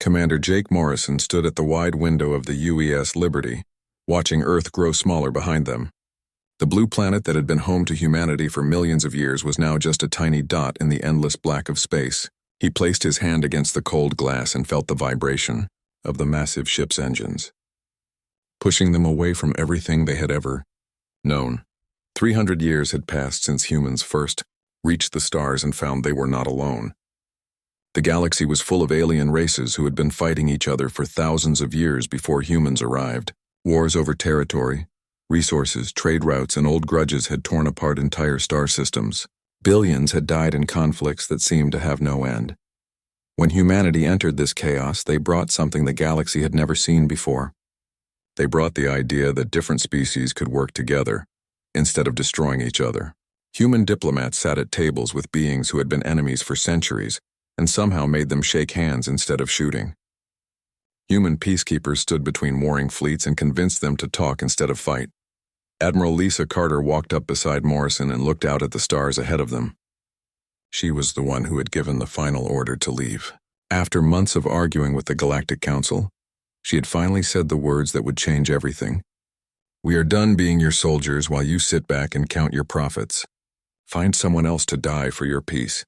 Commander Jake Morrison stood at the wide window of the UES Liberty, watching Earth grow smaller behind them. The blue planet that had been home to humanity for millions of years was now just a tiny dot in the endless black of space. He placed his hand against the cold glass and felt the vibration of the massive ship's engines, pushing them away from everything they had ever known. 300 years had passed since humans first reached the stars and found they were not alone. The galaxy was full of alien races who had been fighting each other for thousands of years before humans arrived. Wars over territory, resources, trade routes, and old grudges had torn apart entire star systems. Billions had died in conflicts that seemed to have no end. When humanity entered this chaos, they brought something the galaxy had never seen before. They brought the idea that different species could work together, instead of destroying each other. Human diplomats sat at tables with beings who had been enemies for centuries, and somehow made them shake hands instead of shooting. Human peacekeepers stood between warring fleets and convinced them to talk instead of fight. Admiral Lisa Carter walked up beside Morrison and looked out at the stars ahead of them. She was the one who had given the final order to leave. After months of arguing with the Galactic Council, she had finally said the words that would change everything. "We are done being your soldiers while you sit back and count your profits. Find someone else to die for your peace."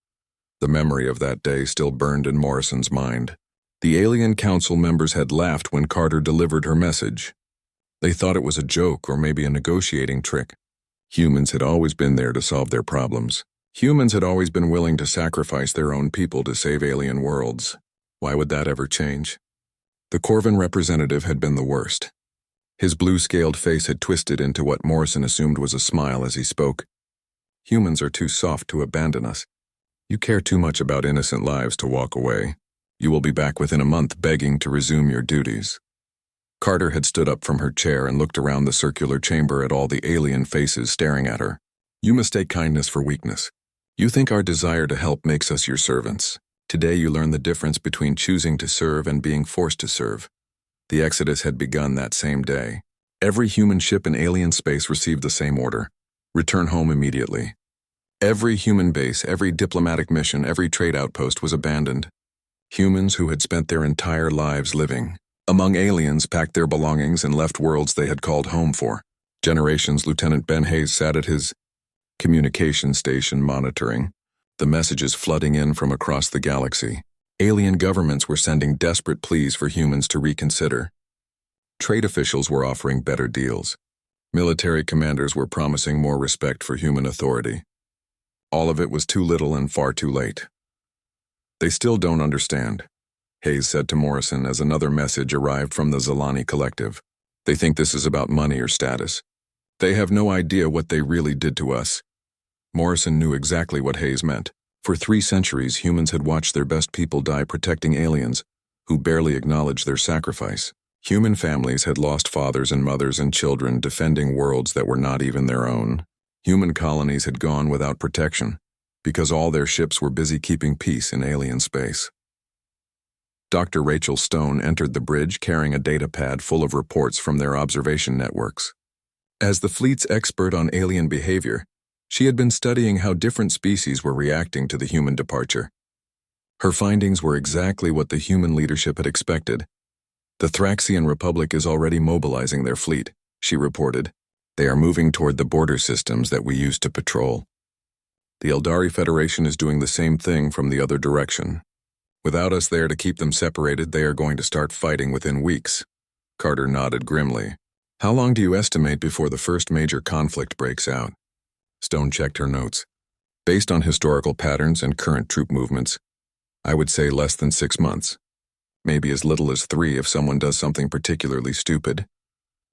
The memory of that day still burned in Morrison's mind. The alien council members had laughed when Carter delivered her message. They thought it was a joke or maybe a negotiating trick. Humans had always been there to solve their problems. Humans had always been willing to sacrifice their own people to save alien worlds. Why would that ever change? The Corvin representative had been the worst. His blue-scaled face had twisted into what Morrison assumed was a smile as he spoke. "Humans are too soft to abandon us. You care too much about innocent lives to walk away. You will be back within a month begging to resume your duties." Carter had stood up from her chair and looked around the circular chamber at all the alien faces staring at her. "You mistake kindness for weakness. You think our desire to help makes us your servants. Today you learn the difference between choosing to serve and being forced to serve." The exodus had begun that same day. Every human ship in alien space received the same order: return home immediately. Every human base, every diplomatic mission, every trade outpost was abandoned. Humans who had spent their entire lives living among aliens packed their belongings and left worlds they had called home for. Generations Lieutenant Ben Hayes sat at his communication station monitoring the messages flooding in from across the galaxy. Alien governments were sending desperate pleas for humans to reconsider. Trade officials were offering better deals. Military commanders were promising more respect for human authority. All of it was too little and far too late. "They still don't understand," Hayes said to Morrison as another message arrived from the Zalani Collective. "They think this is about money or status. They have no idea what they really did to us." Morrison knew exactly what Hayes meant. For 3 centuries, humans had watched their best people die protecting aliens who barely acknowledged their sacrifice. Human families had lost fathers and mothers and children defending worlds that were not even their own. Human colonies had gone without protection because all their ships were busy keeping peace in alien space. Dr. Rachel Stone entered the bridge carrying a data pad full of reports from their observation networks. As the fleet's expert on alien behavior, she had been studying how different species were reacting to the human departure. Her findings were exactly what the human leadership had expected. "The Thraxian Republic is already mobilizing their fleet," she reported. "They are moving toward the border systems that we used to patrol. The Eldari Federation is doing the same thing from the other direction. Without us there to keep them separated, they are going to start fighting within weeks." Carter nodded grimly. "How long do you estimate before the first major conflict breaks out?" Stone checked her notes. "Based on historical patterns and current troop movements, I would say less than 6 months. Maybe as little as 3 if someone does something particularly stupid."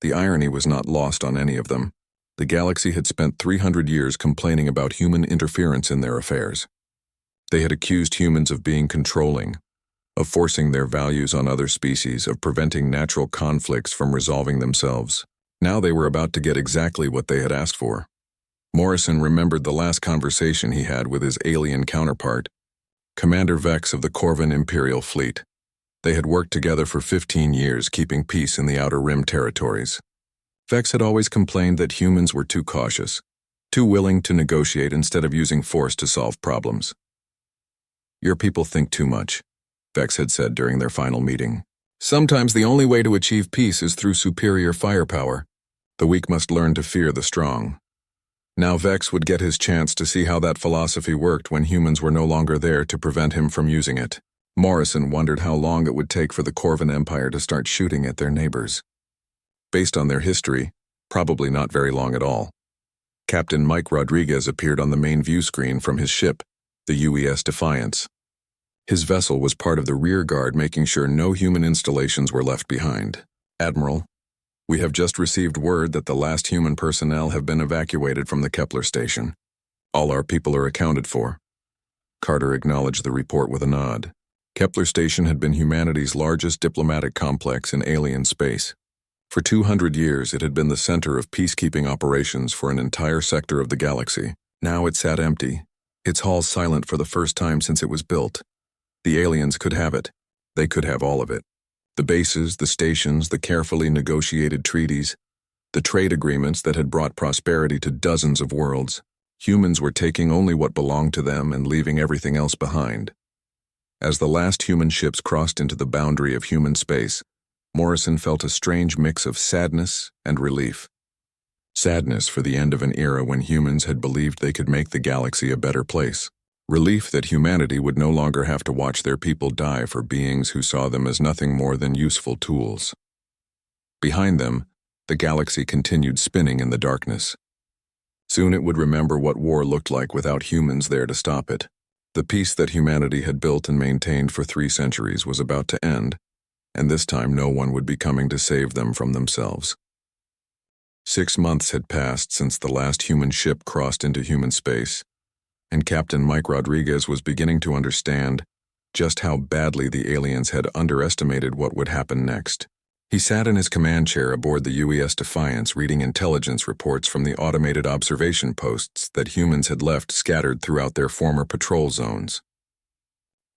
The irony was not lost on any of them. The galaxy had spent 300 years complaining about human interference in their affairs. They had accused humans of being controlling, of forcing their values on other species, of preventing natural conflicts from resolving themselves. Now they were about to get exactly what they had asked for. Morrison remembered the last conversation he had with his alien counterpart, Commander Vex of the Corvin Imperial Fleet. They had worked together for 15 years, keeping peace in the Outer Rim territories. Vex had always complained that humans were too cautious, too willing to negotiate instead of using force to solve problems. "Your people think too much. Vex had said during their final meeting. Sometimes the only way to achieve peace is through superior firepower. The weak must learn to fear the strong. Now Vex would get his chance to see how that philosophy worked when humans were no longer there to prevent him from using it. Morrison wondered how long it would take for the Corvan Empire to start shooting at their neighbors. Based on their history, probably not very long at all. Captain Mike Rodriguez appeared on the main view screen from his ship, the UES Defiance. His vessel was part of the rear guard, making sure no human installations were left behind. Admiral, we have just received word that the last human personnel have been evacuated from the Kepler station. All our people are accounted for. Carter acknowledged the report with a nod. Kepler station had been humanity's largest diplomatic complex in alien space. For 200 years, it had been the center of peacekeeping operations for an entire sector of the galaxy. Now it sat empty, its halls silent for the first time since it was built. The aliens could have it. They could have all of it. The bases, the stations, the carefully negotiated treaties, the trade agreements that had brought prosperity to dozens of worlds. Humans were taking only what belonged to them and leaving everything else behind. As the last human ships crossed into the boundary of human space, Morrison felt a strange mix of sadness and relief. Sadness for the end of an era when humans had believed they could make the galaxy a better place. Relief that humanity would no longer have to watch their people die for beings who saw them as nothing more than useful tools. Behind them, the galaxy continued spinning in the darkness. Soon it would remember what war looked like without humans there to stop it. The peace that humanity had built and maintained for 3 centuries was about to end, and this time no one would be coming to save them from themselves. 6 months had passed since the last human ship crossed into human space, and Captain Mike Rodriguez was beginning to understand just how badly the aliens had underestimated what would happen next. He sat in his command chair aboard the UES Defiance, reading intelligence reports from the automated observation posts that humans had left scattered throughout their former patrol zones.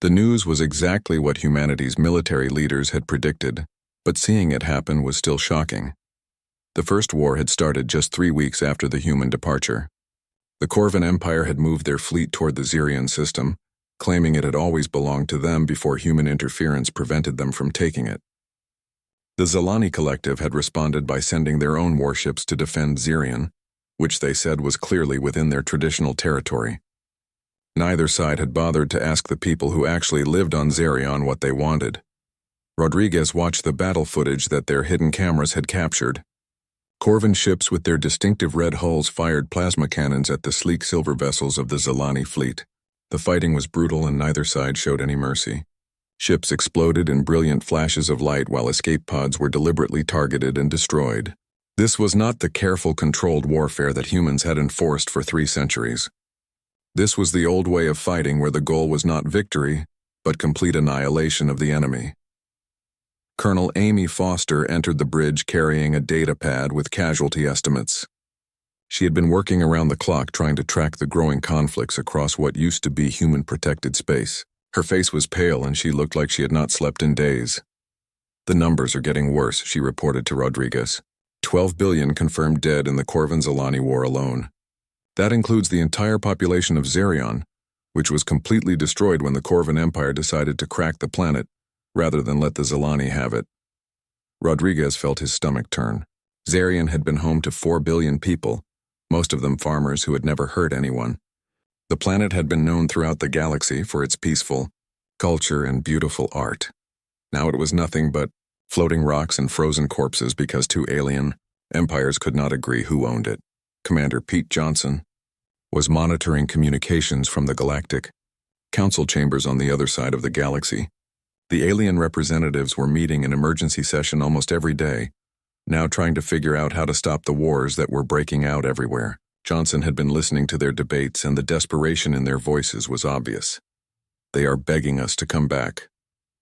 The news was exactly what humanity's military leaders had predicted, but seeing it happen was still shocking. The First War had started just 3 weeks after the human departure. The Corvan Empire had moved their fleet toward the Xerion system, claiming it had always belonged to them before human interference prevented them from taking it. The Zalani Collective had responded by sending their own warships to defend Xerion, which they said was clearly within their traditional territory. Neither side had bothered to ask the people who actually lived on Xerion what they wanted. Rodriguez watched the battle footage that their hidden cameras had captured. Corvan ships with their distinctive red hulls fired plasma cannons at the sleek silver vessels of the Zalani fleet. The fighting was brutal and neither side showed any mercy. Ships exploded in brilliant flashes of light while escape pods were deliberately targeted and destroyed. This was not the careful, controlled warfare that humans had enforced for 3 centuries. This was the old way of fighting where the goal was not victory, but complete annihilation of the enemy. Colonel Amy Foster entered the bridge carrying a data pad with casualty estimates. She had been working around the clock trying to track the growing conflicts across what used to be human-protected space. Her face was pale and she looked like she had not slept in days. The numbers are getting worse, she reported to Rodriguez. 12 billion confirmed dead in the Corvan-Zalani War alone. That includes the entire population of Xerion, which was completely destroyed when the Corvan Empire decided to crack the planet, rather than let the Zalani have it. Rodriguez felt his stomach turn. Xerion had been home to 4 billion people, most of them farmers who had never hurt anyone. The planet had been known throughout the galaxy for its peaceful culture and beautiful art. Now it was nothing but floating rocks and frozen corpses because 2 alien empires could not agree who owned it. Commander Pete Johnson was monitoring communications from the Galactic Council chambers on the other side of the galaxy. The alien representatives were meeting an emergency session almost every day, now trying to figure out how to stop the wars that were breaking out everywhere. Johnson had been listening to their debates and the desperation in their voices was obvious. They are begging us to come back,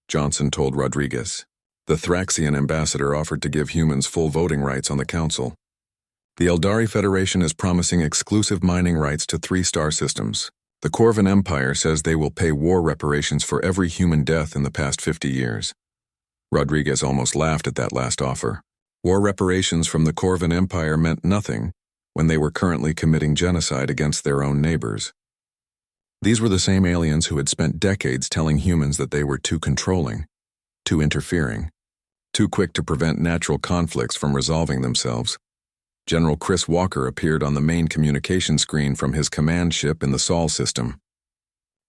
Johnson told Rodriguez. The Thraxian ambassador offered to give humans full voting rights on the council. The Eldari Federation is promising exclusive mining rights to 3 star systems. The Corvan Empire says they will pay war reparations for every human death in the past 50 years. Rodriguez almost laughed at that last offer. War reparations from the Corvan Empire meant nothing when they were currently committing genocide against their own neighbors. These were the same aliens who had spent decades telling humans that they were too controlling, too interfering, too quick to prevent natural conflicts from resolving themselves. General Chris Walker appeared on the main communication screen from his command ship in the Sol system.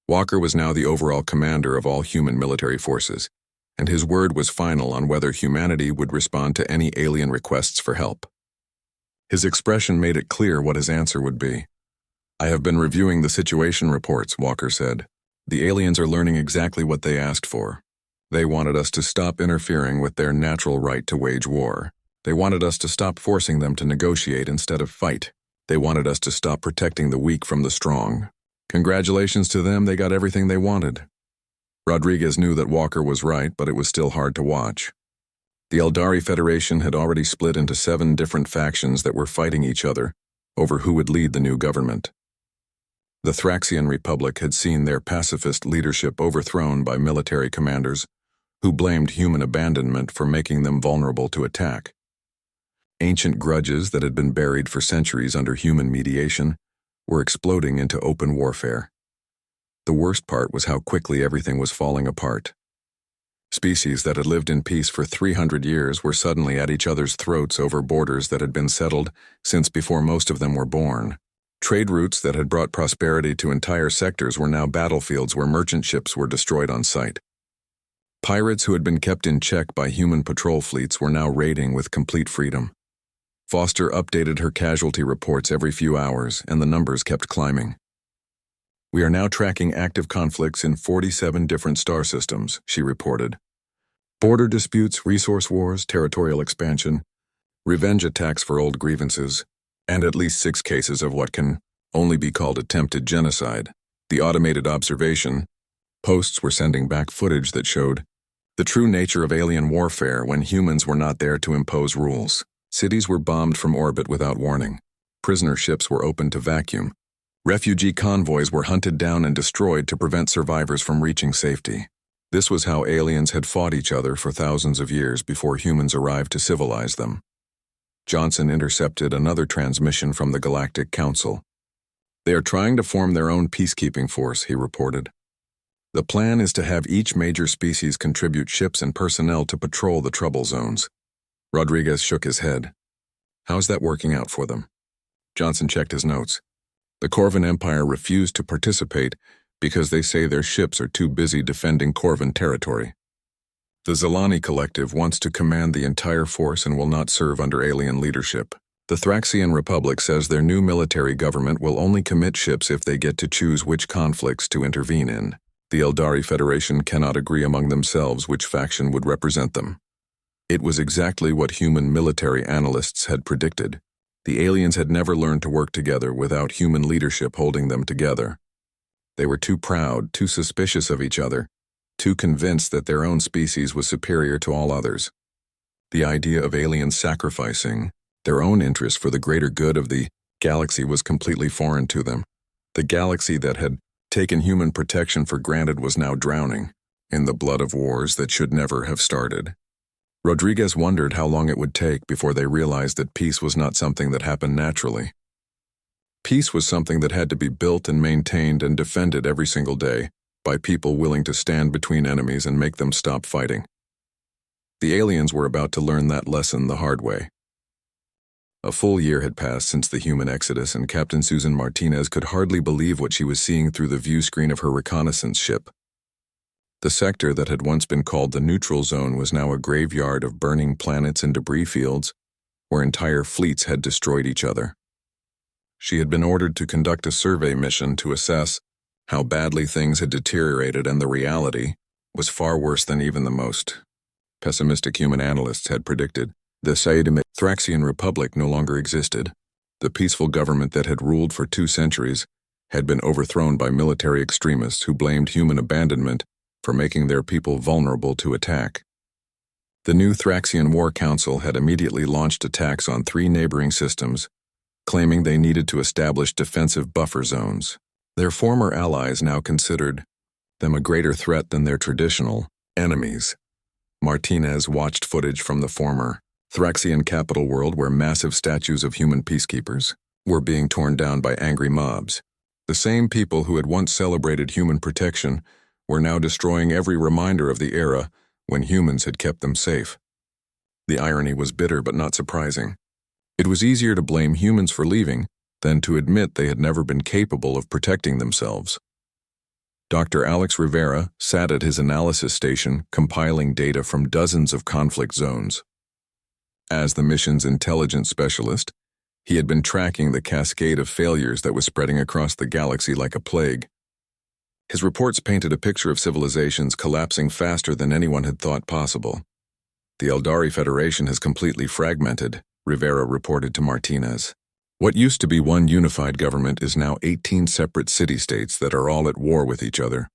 Walker was now the overall commander of all human military forces, and his word was final on whether humanity would respond to any alien requests for help. His expression made it clear what his answer would be. "I have been reviewing the situation reports," Walker said. "The aliens are learning exactly what they asked for. They wanted us to stop interfering with their natural right to wage war. They wanted us to stop forcing them to negotiate instead of fight. They wanted us to stop protecting the weak from the strong. Congratulations to them, they got everything they wanted." Rodriguez knew that Walker was right, but it was still hard to watch. The Eldari Federation had already split into 7 different factions that were fighting each other over who would lead the new government. The Thraxian Republic had seen their pacifist leadership overthrown by military commanders who blamed human abandonment for making them vulnerable to attack. Ancient grudges that had been buried for centuries under human mediation were exploding into open warfare. The worst part was how quickly everything was falling apart. Species that had lived in peace for 300 years were suddenly at each other's throats over borders that had been settled since before most of them were born. Trade routes that had brought prosperity to entire sectors were now battlefields where merchant ships were destroyed on sight. Pirates who had been kept in check by human patrol fleets were now raiding with complete freedom. Foster updated her casualty reports every few hours, and the numbers kept climbing. "We are now tracking active conflicts in 47 different star systems," she reported. "Border disputes, resource wars, territorial expansion, revenge attacks for old grievances, and at least 6 cases of what can only be called attempted genocide." The automated observation posts were sending back footage that showed the true nature of alien warfare when humans were not there to impose rules. Cities were bombed from orbit without warning. Prisoner ships were opened to vacuum. Refugee convoys were hunted down and destroyed to prevent survivors from reaching safety. This was how aliens had fought each other for thousands of years before humans arrived to civilize them. Johnson intercepted another transmission from the Galactic Council. "They are trying to form their own peacekeeping force," he reported. "The plan is to have each major species contribute ships and personnel to patrol the trouble zones." Rodriguez shook his head. "How's that working out for them?" Johnson checked his notes. "The Corvan Empire refused to participate because they say their ships are too busy defending Corvan territory. The Zelani Collective wants to command the entire force and will not serve under alien leadership. The Thraxian Republic says their new military government will only commit ships if they get to choose which conflicts to intervene in. The Eldari Federation cannot agree among themselves which faction would represent them." It was exactly what human military analysts had predicted. The aliens had never learned to work together without human leadership holding them together. They were too proud, too suspicious of each other, too convinced that their own species was superior to all others. The idea of aliens sacrificing their own interests for the greater good of the galaxy was completely foreign to them. The galaxy that had taken human protection for granted was now drowning in the blood of wars that should never have started. Rodriguez wondered how long it would take before they realized that peace was not something that happened naturally. Peace was something that had to be built and maintained and defended every single day by people willing to stand between enemies and make them stop fighting. The aliens were about to learn that lesson the hard way. A full year had passed since the human exodus, and Captain Susan Martinez could hardly believe what she was seeing through the view screen of her reconnaissance ship. The sector that had once been called the neutral zone was now a graveyard of burning planets and debris fields where entire fleets had destroyed each other. She had been ordered to conduct a survey mission to assess how badly things had deteriorated, and the reality was far worse than even the most pessimistic human analysts had predicted. The Thraxian Republic no longer existed. The peaceful government that had ruled for 2 centuries had been overthrown by military extremists who blamed human abandonment for making their people vulnerable to attack. The new Thraxian War Council had immediately launched attacks on 3 neighboring systems, claiming they needed to establish defensive buffer zones. Their former allies now considered them a greater threat than their traditional enemies. Martinez watched footage from the former Thraxian capital world where massive statues of human peacekeepers were being torn down by angry mobs. The same people who had once celebrated human protection were now destroying every reminder of the era when humans had kept them safe. The irony was bitter but not surprising. It was easier to blame humans for leaving than to admit they had never been capable of protecting themselves. Dr. Alex Rivera sat at his analysis station compiling data from dozens of conflict zones. As the mission's intelligence specialist, he had been tracking the cascade of failures that was spreading across the galaxy like a plague. His reports painted a picture of civilizations collapsing faster than anyone had thought possible. The Eldari Federation has completely fragmented, Rivera reported to Martinez. What used to be one unified government is now 18 separate city-states that are all at war with each other.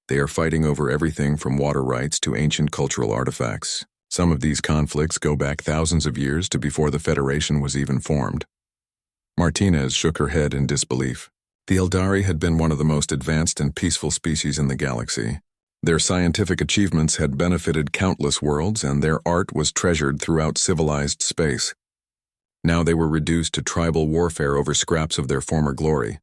They are fighting over everything from water rights to ancient cultural artifacts. Some of these conflicts go back thousands of years to before the Federation was even formed. Martinez shook her head in disbelief. The Eldari had been one of the most advanced and peaceful species in the galaxy. Their scientific achievements had benefited countless worlds, and their art was treasured throughout civilized space. Now they were reduced to tribal warfare over scraps of their former glory.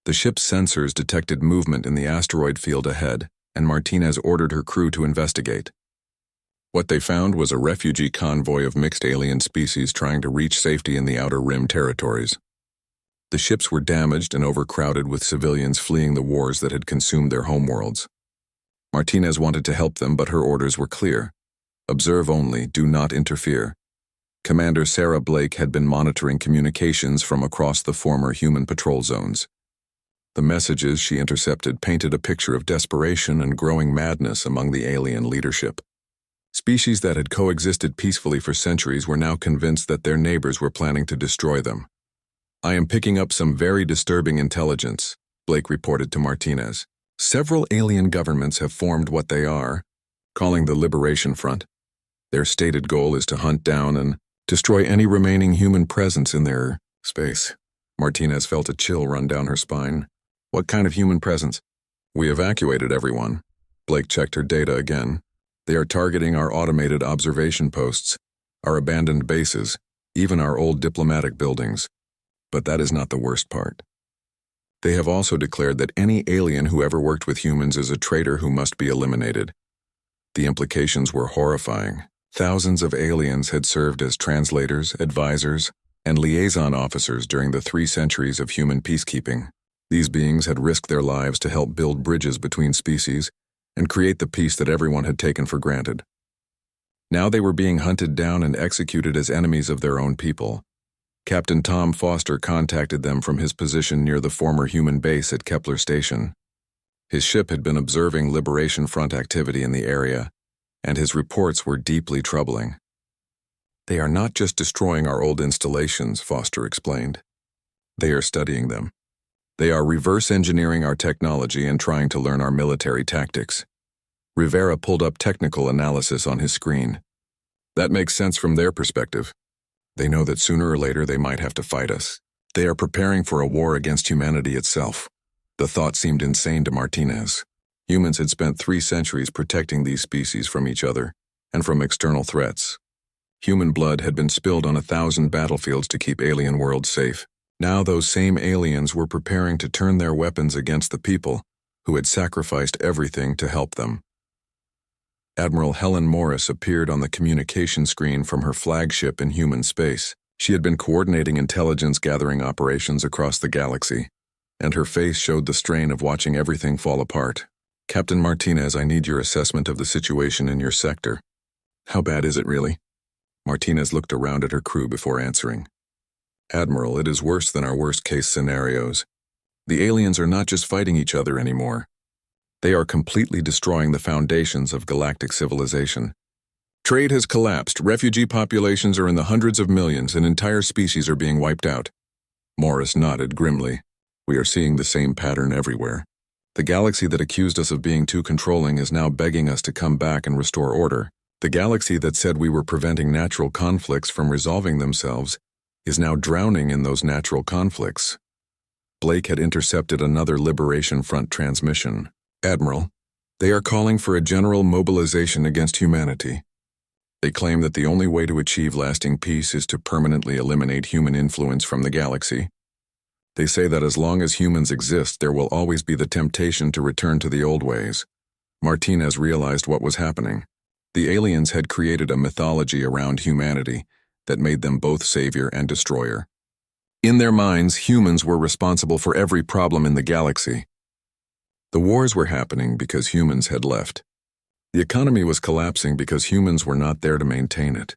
The ship's sensors detected movement in the asteroid field ahead, and Martinez ordered her crew to investigate. What they found was a refugee convoy of mixed alien species trying to reach safety in the Outer Rim territories. The ships were damaged and overcrowded with civilians fleeing the wars that had consumed their homeworlds. Martinez wanted to help them, but her orders were clear. Observe only, do not interfere. Commander Sarah Blake had been monitoring communications from across the former human patrol zones. The messages she intercepted painted a picture of desperation and growing madness among the alien leadership. Species that had coexisted peacefully for centuries were now convinced that their neighbors were planning to destroy them. I am picking up some very disturbing intelligence, Blake reported to Martinez. Several alien governments have formed what they are calling the Liberation Front. Their stated goal is to hunt down and destroy any remaining human presence in their space. Martinez felt a chill run down her spine. What kind of human presence? We evacuated everyone. Blake checked her data again. They are targeting our automated observation posts, our abandoned bases, even our old diplomatic buildings. But that is not the worst part. They have also declared that any alien who ever worked with humans is a traitor who must be eliminated. The implications were horrifying. Thousands of aliens had served as translators, advisors, and liaison officers during the 3 centuries of human peacekeeping. These beings had risked their lives to help build bridges between species and create the peace that everyone had taken for granted. Now they were being hunted down and executed as enemies of their own people. Captain Tom Foster contacted them from his position near the former human base at Kepler Station. His ship had been observing Liberation Front activity in the area, and his reports were deeply troubling. They are not just destroying our old installations, Foster explained. They are studying them. They are reverse engineering our technology and trying to learn our military tactics. Rivera pulled up technical analysis on his screen. That makes sense from their perspective. They know that sooner or later they might have to fight us. They are preparing for a war against humanity itself. The thought seemed insane to Martinez. Humans had spent 3 centuries protecting these species from each other and from external threats. Human blood had been spilled on 1,000 battlefields to keep alien worlds safe. Now those same aliens were preparing to turn their weapons against the people who had sacrificed everything to help them. Admiral Helen Morris appeared on the communication screen from her flagship in human space. She had been coordinating intelligence-gathering operations across the galaxy, and her face showed the strain of watching everything fall apart. Captain Martinez, I need your assessment of the situation in your sector. How bad is it really? Martinez looked around at her crew before answering. Admiral, it is worse than our worst-case scenarios. The aliens are not just fighting each other anymore. They are completely destroying the foundations of galactic civilization. Trade has collapsed, refugee populations are in the hundreds of millions, and entire species are being wiped out. Morris nodded grimly. We are seeing the same pattern everywhere. The galaxy that accused us of being too controlling is now begging us to come back and restore order. The galaxy that said we were preventing natural conflicts from resolving themselves is now drowning in those natural conflicts. Blake had intercepted another Liberation Front transmission. Admiral, they are calling for a general mobilization against humanity. They claim that the only way to achieve lasting peace is to permanently eliminate human influence from the galaxy. They say that as long as humans exist, there will always be the temptation to return to the old ways. Martinez realized what was happening. The aliens had created a mythology around humanity that made them both savior and destroyer. In their minds, humans were responsible for every problem in the galaxy. The wars were happening because humans had left. The economy was collapsing because humans were not there to maintain it.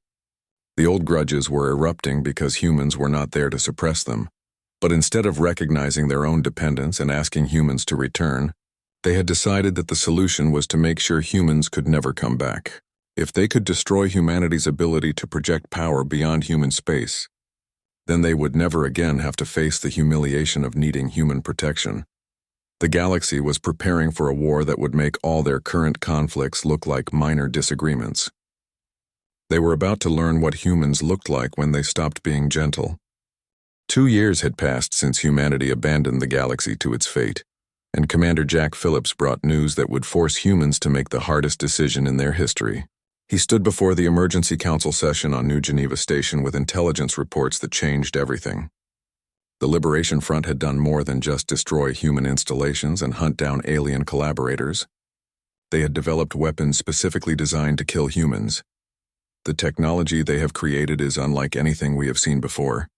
The old grudges were erupting because humans were not there to suppress them. But instead of recognizing their own dependence and asking humans to return, they had decided that the solution was to make sure humans could never come back. If they could destroy humanity's ability to project power beyond human space, then they would never again have to face the humiliation of needing human protection. The galaxy was preparing for a war that would make all their current conflicts look like minor disagreements. They were about to learn what humans looked like when they stopped being gentle. 2 years had passed since humanity abandoned the galaxy to its fate, and Commander Jack Phillips brought news that would force humans to make the hardest decision in their history. He stood before the emergency council session on New Geneva Station with intelligence reports that changed everything. The Liberation Front had done more than just destroy human installations and hunt down alien collaborators. They had developed weapons specifically designed to kill humans. The technology they have created is unlike anything we have seen before.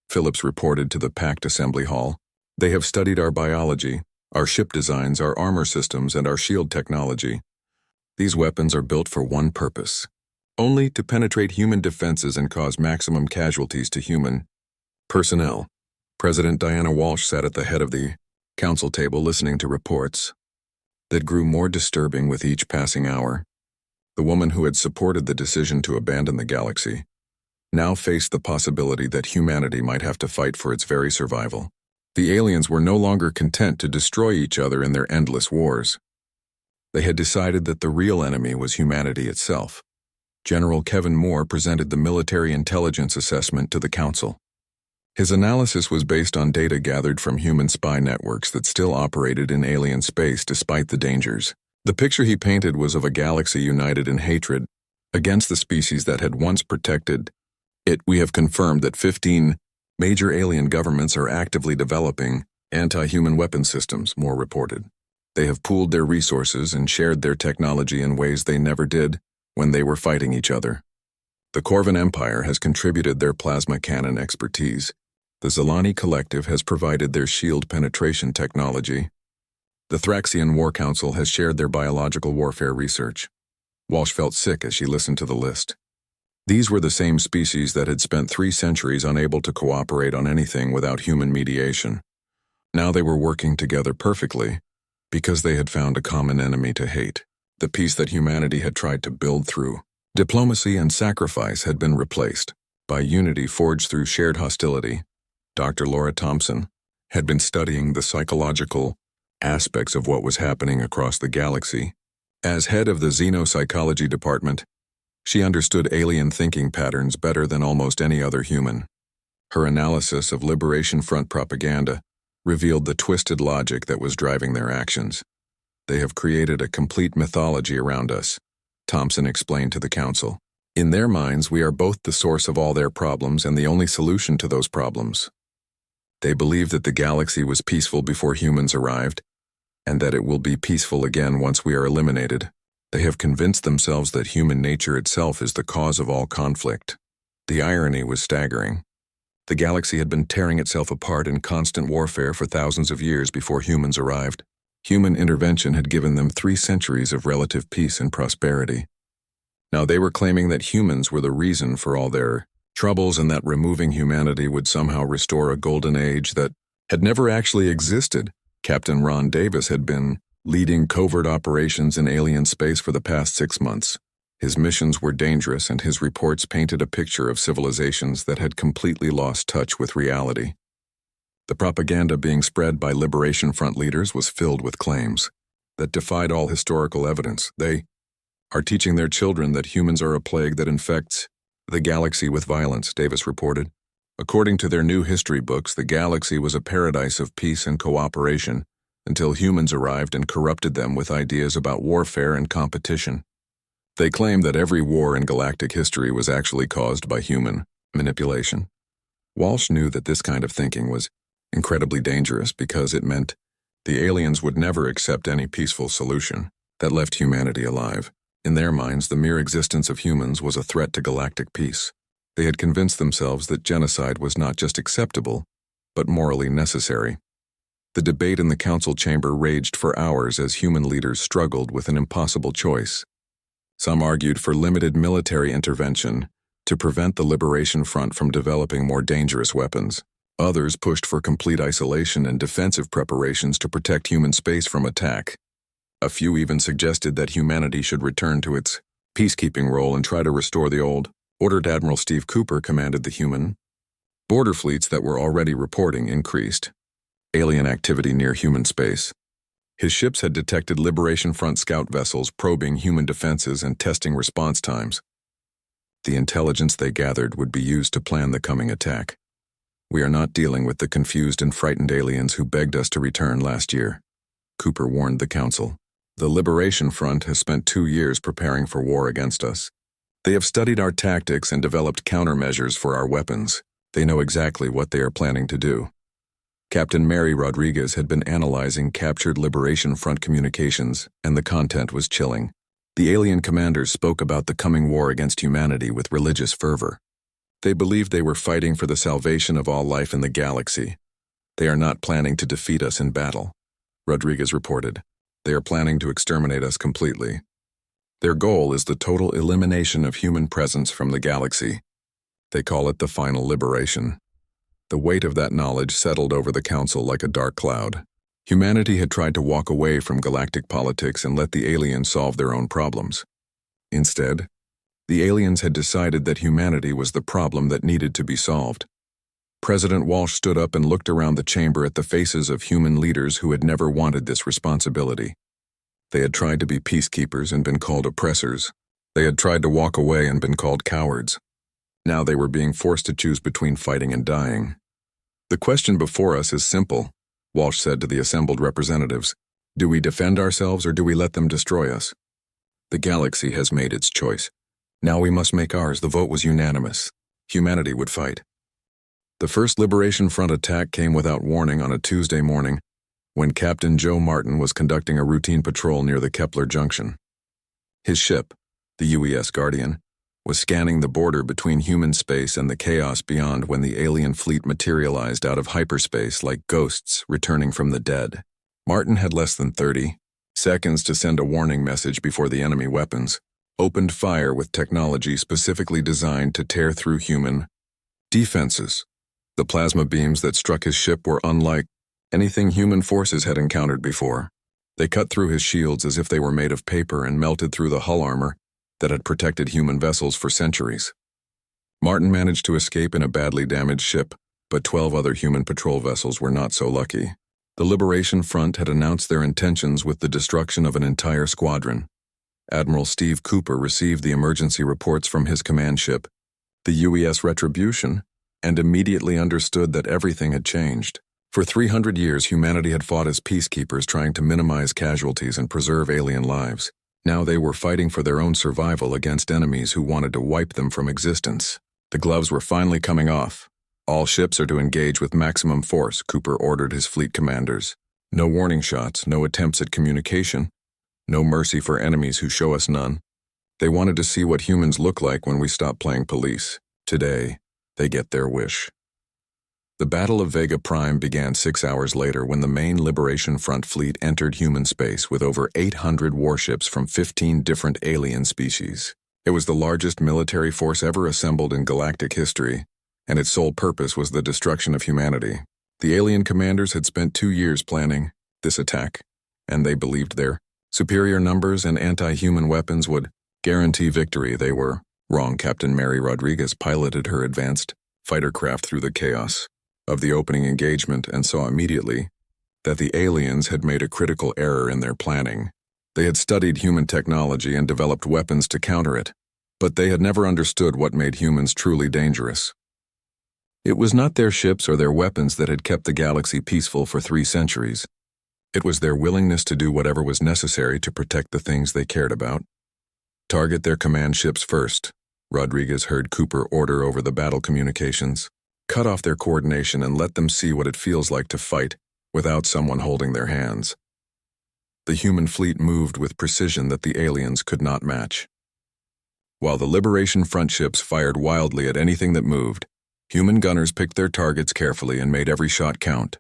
Phillips reported to the packed assembly hall. They have studied our biology, our ship designs, our armor systems, and our shield technology. These weapons are built for one purpose: only to penetrate human defenses and cause maximum casualties to human personnel. President Diana Walsh sat at the head of the council table listening to reports that grew more disturbing with each passing hour. The woman who had supported the decision to abandon the galaxy now faced the possibility that humanity might have to fight for its very survival. The aliens were no longer content to destroy each other in their endless wars. They had decided that the real enemy was humanity itself. General Kevin Moore presented the military intelligence assessment to the council. His analysis was based on data gathered from human spy networks that still operated in alien space despite the dangers. The picture he painted was of a galaxy united in hatred against the species that had once protected it. We have confirmed that 15 major alien governments are actively developing anti-human weapon systems, Moore reported. They have pooled their resources and shared their technology in ways they never did when they were fighting each other. The Corvan Empire has contributed their plasma cannon expertise. The Zelani Collective has provided their shield penetration technology. The Thraxian War Council has shared their biological warfare research. Walsh felt sick as she listened to the list. These were the same species that had spent 3 centuries unable to cooperate on anything without human mediation. Now they were working together perfectly because they had found a common enemy to hate. The peace that humanity had tried to build through diplomacy and sacrifice had been replaced by unity forged through shared hostility. Dr. Laura Thompson had been studying the psychological aspects of what was happening across the galaxy. As head of the xenopsychology department, she understood alien thinking patterns better than almost any other human. Her analysis of Liberation Front propaganda revealed the twisted logic that was driving their actions. They have created a complete mythology around us, Thompson explained to the council. In their minds, we are both the source of all their problems and the only solution to those problems. They believe that the galaxy was peaceful before humans arrived, and that it will be peaceful again once we are eliminated. They have convinced themselves that human nature itself is the cause of all conflict. The irony was staggering. The galaxy had been tearing itself apart in constant warfare for thousands of years before humans arrived. Human intervention had given them 3 centuries of relative peace and prosperity. Now they were claiming that humans were the reason for all their troubles and that removing humanity would somehow restore a golden age that had never actually existed. Captain Ron Davis had been leading covert operations in alien space for the past 6 months. His missions were dangerous, and his reports painted a picture of civilizations that had completely lost touch with reality. The propaganda being spread by Liberation Front leaders was filled with claims that defied all historical evidence. They are teaching their children that humans are a plague that infects the galaxy with violence, Davis reported. According to their new history books, the galaxy was a paradise of peace and cooperation until humans arrived and corrupted them with ideas about warfare and competition. They claimed that every war in galactic history was actually caused by human manipulation. Walsh knew that this kind of thinking was Incredibly dangerous because it meant the aliens would never accept any peaceful solution that left humanity alive. In their minds, the mere existence of humans was a threat to galactic peace. They had convinced themselves that genocide was not just acceptable, but morally necessary. The debate in the council chamber raged for hours as human leaders struggled with an impossible choice. Some argued for limited military intervention to prevent the Liberation Front from developing more dangerous weapons. Others pushed for complete isolation and defensive preparations to protect human space from attack. A few even suggested that humanity should return to its peacekeeping role and try to restore the old ordered. Admiral Steve Cooper commanded the human border fleets that were already reporting increased alien activity near human space. His ships had detected Liberation Front scout vessels probing human defenses and testing response times. The intelligence they gathered would be used to plan the coming attack. We are not dealing with the confused and frightened aliens who begged us to return last year, Cooper warned the council. The Liberation Front has spent 2 years preparing for war against us. They have studied our tactics and developed countermeasures for our weapons. They know exactly what they are planning to do. Captain Mary Rodriguez had been analyzing captured Liberation Front communications, and the content was chilling. The alien commanders spoke about the coming war against humanity with religious fervor. They believed they were fighting for the salvation of all life in the galaxy. They are not planning to defeat us in battle, Rodriguez reported. They are planning to exterminate us completely. Their goal is the total elimination of human presence from the galaxy. They call it the final liberation. The weight of that knowledge settled over the council like a dark cloud. Humanity had tried to walk away from galactic politics and let the aliens solve their own problems. Instead, the aliens had decided that humanity was the problem that needed to be solved. President Walsh stood up and looked around the chamber at the faces of human leaders who had never wanted this responsibility. They had tried to be peacekeepers and been called oppressors. They had tried to walk away and been called cowards. Now they were being forced to choose between fighting and dying. The question before us is simple, Walsh said to the assembled representatives. Do we defend ourselves or do we let them destroy us? The galaxy has made its choice. Now we must make ours. The vote was unanimous. Humanity would fight. The first Liberation Front attack came without warning on a Tuesday morning when Captain Joe Martin was conducting a routine patrol near the Kepler Junction. His ship, the UES Guardian, was scanning the border between human space and the chaos beyond when the alien fleet materialized out of hyperspace like ghosts returning from the dead. Martin had less than 30 seconds to send a warning message before the enemy weapons opened fire with technology specifically designed to tear through human defenses. The plasma beams that struck his ship were unlike anything human forces had encountered before. They cut through his shields as if they were made of paper and melted through the hull armor that had protected human vessels for centuries. Martin managed to escape in a badly damaged ship, but 12 other human patrol vessels were not so lucky. The Liberation Front had announced their intentions with the destruction of an entire squadron. Admiral Steve Cooper received the emergency reports from his command ship, the UES Retribution, and immediately understood that everything had changed. For 300 years, humanity had fought as peacekeepers trying to minimize casualties and preserve alien lives. Now they were fighting for their own survival against enemies who wanted to wipe them from existence. The gloves were finally coming off. All ships are to engage with maximum force, Cooper ordered his fleet commanders. No warning shots, no attempts at communication, no mercy for enemies who show us none. They wanted to see what humans look like when we stop playing police. Today, they get their wish. The Battle of Vega Prime began 6 hours later when the main Liberation Front fleet entered human space with over 800 warships from 15 different alien species. It was the largest military force ever assembled in galactic history, and its sole purpose was the destruction of humanity. The alien commanders had spent 2 years planning this attack, and they believed their superior numbers and anti-human weapons would guarantee victory. They were wrong. Captain Mary Rodriguez piloted her advanced fighter craft through the chaos of the opening engagement and saw immediately that the aliens had made a critical error in their planning. They had studied human technology and developed weapons to counter it, but they had never understood what made humans truly dangerous. It was not their ships or their weapons that had kept the galaxy peaceful for 3 centuries. It was their willingness to do whatever was necessary to protect the things they cared about. Target their command ships first, Rodriguez heard Cooper order over the battle communications. Cut off their coordination and let them see what it feels like to fight without someone holding their hands. The human fleet moved with precision that the aliens could not match. While the Liberation front ships fired wildly at anything that moved, human gunners picked their targets carefully and made every shot count.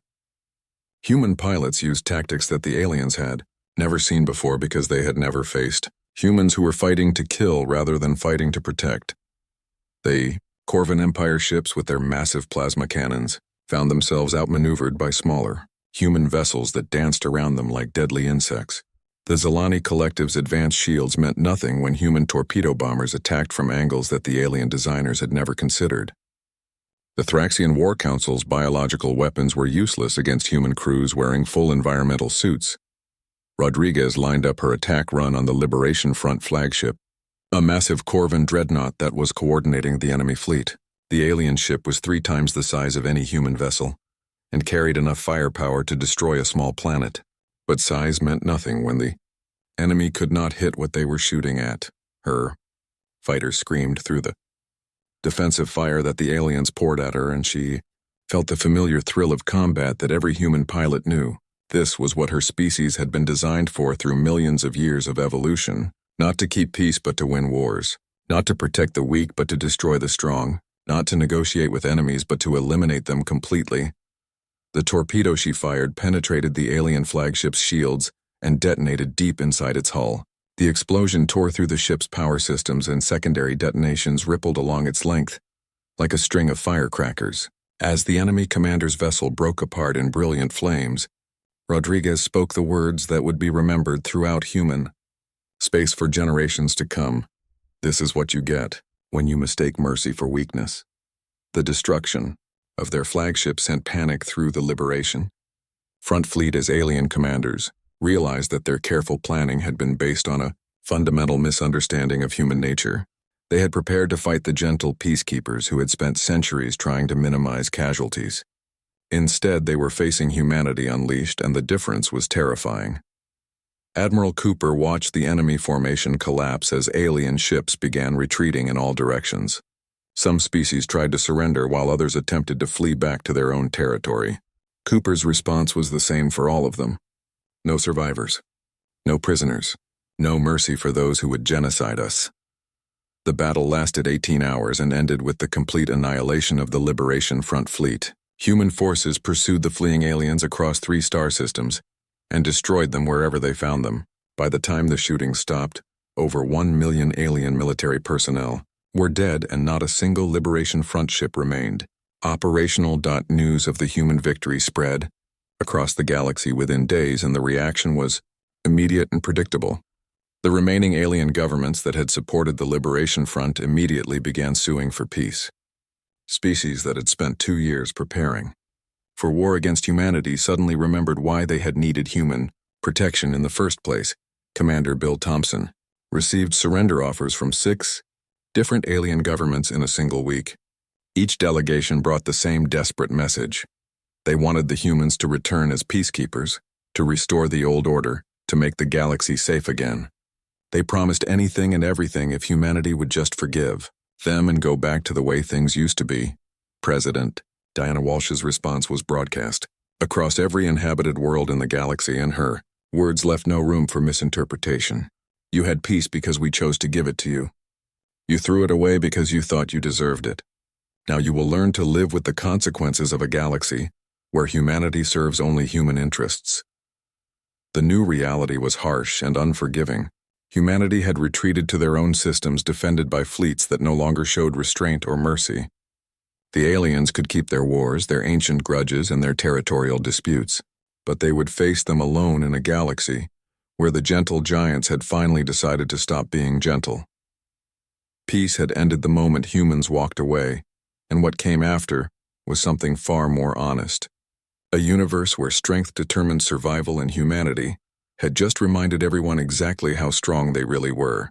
Human pilots used tactics that the aliens had never seen before because they had never faced humans who were fighting to kill rather than fighting to protect. The Corvin Empire ships with their massive plasma cannons found themselves outmaneuvered by smaller, human vessels that danced around them like deadly insects. The Zelani Collective's advanced shields meant nothing when human torpedo bombers attacked from angles that the alien designers had never considered. The Thraxian War Council's biological weapons were useless against human crews wearing full environmental suits. Rodriguez lined up her attack run on the Liberation Front flagship, a massive Corvin dreadnought that was coordinating the enemy fleet. The alien ship was 3 times the size of any human vessel and carried enough firepower to destroy a small planet. But size meant nothing when the enemy could not hit what they were shooting at. Her fighter screamed through the defensive fire that the aliens poured at her, and she felt the familiar thrill of combat that every human pilot knew. This was what her species had been designed for through millions of years of evolution, not to keep peace but to win wars, not to protect the weak but to destroy the strong, not to negotiate with enemies but to eliminate them completely. The torpedo she fired penetrated the alien flagship's shields and detonated deep inside its hull. The explosion tore through the ship's power systems and secondary detonations rippled along its length, like a string of firecrackers. As the enemy commander's vessel broke apart in brilliant flames, Rodriguez spoke the words that would be remembered throughout human space for generations to come. This is what you get when you mistake mercy for weakness. The destruction of their flagship sent panic through the Liberation Front fleet as alien commanders realized that their careful planning had been based on a fundamental misunderstanding of human nature. They had prepared to fight the gentle peacekeepers who had spent centuries trying to minimize casualties. Instead, they were facing humanity unleashed, and the difference was terrifying. Admiral Cooper watched the enemy formation collapse as alien ships began retreating in all directions. Some species tried to surrender while others attempted to flee back to their own territory. Cooper's response was the same for all of them. No survivors. No prisoners. No mercy for those who would genocide us. The battle lasted 18 hours and ended with the complete annihilation of the Liberation Front fleet. Human forces pursued the fleeing aliens across 3 star systems and destroyed them wherever they found them. By the time the shooting stopped, over 1 million alien military personnel were dead and not a single Liberation Front ship remained. Operational news of the human victory spread across the galaxy within days, and the reaction was immediate and predictable. The remaining alien governments that had supported the Liberation Front immediately began suing for peace. Species that had spent 2 years preparing for war against humanity suddenly remembered why they had needed human protection in the first place. Commander Bill Thompson received surrender offers from 6 different alien governments in a single week. Each delegation brought the same desperate message. They wanted the humans to return as peacekeepers, to restore the old order, to make the galaxy safe again. They promised anything and everything if humanity would just forgive them and go back to the way things used to be. President Diana Walsh's response was broadcast across every inhabited world in the galaxy, and her words left no room for misinterpretation. You had peace because we chose to give it to you. You threw it away because you thought you deserved it. Now you will learn to live with the consequences of a galaxy where humanity serves only human interests. The new reality was harsh and unforgiving. Humanity had retreated to their own systems defended by fleets that no longer showed restraint or mercy. The aliens could keep their wars, their ancient grudges, and their territorial disputes, but they would face them alone in a galaxy where the gentle giants had finally decided to stop being gentle. Peace had ended the moment humans walked away, and what came after was something far more honest. A universe where strength determined survival and humanity had just reminded everyone exactly how strong they really were.